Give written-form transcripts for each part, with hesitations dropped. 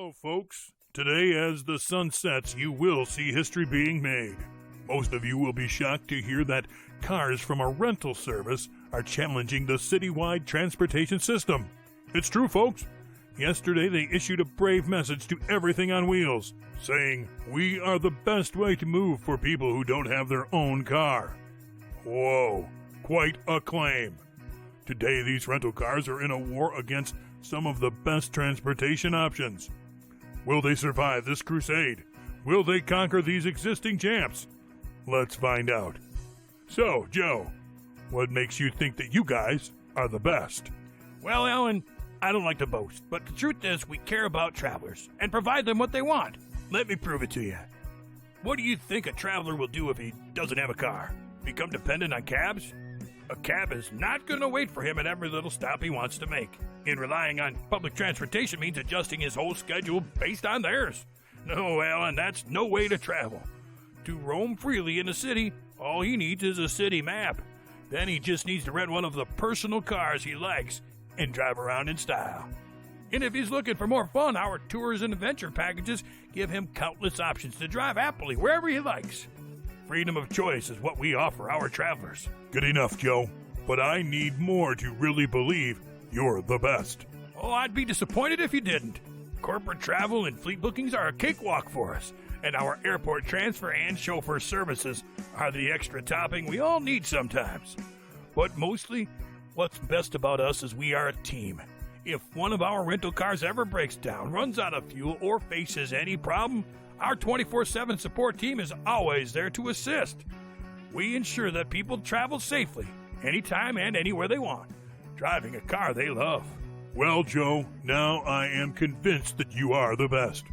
Well, folks, today as the sun sets, you will see history being made. Most of you will be shocked to hear that cars from a rental service are challenging the citywide transportation system. It's true, folks. Yesterday, they issued a brave message to everything on wheels, saying, "We are the best way to move for people who don't have their own car." Whoa, quite a claim. Today, these rental cars are in a war against some of the best transportation options. Will they survive this crusade? Will they conquer these existing champs? Let's find out. So, Joe, what makes you think that you guys are the best? Well, Alan, I don't like to boast, but the truth is we care about travelers and provide them what they want. Let me prove it to you. What do you think a traveler will do if he doesn't have a car? Become dependent on cabs? A cab is not going to wait for him at every little stop he wants to make. And relying on public transportation means adjusting his whole schedule based on theirs. No, Alan, that's no way to travel. To roam freely in a city, all he needs is a city map. Then he just needs to rent one of the personal cars he likes and drive around in style. And if he's looking for more fun, our tours and adventure packages give him countless options to drive happily wherever he likes. Freedom of choice is what we offer our travelers. Good enough, Joe, but I need more to really believe you're the best. Oh, I'd be disappointed if you didn't. Corporate travel and fleet bookings are a cakewalk for us, and our airport transfer and chauffeur services are the extra topping we all need sometimes. But mostly, what's best about us is we are a team. If one of our rental cars ever breaks down, runs out of fuel, or faces any problem, our 24/7 support team is always there to assist. We ensure that people travel safely, anytime and anywhere they want, driving a car they love. Well, Joe, now I am convinced that you are the best.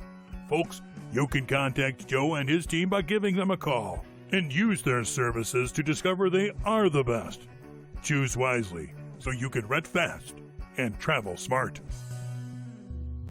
Folks, you can contact Joe and his team by giving them a call and use their services to discover they are the best. Choose wisely so you can rent fast and travel smart.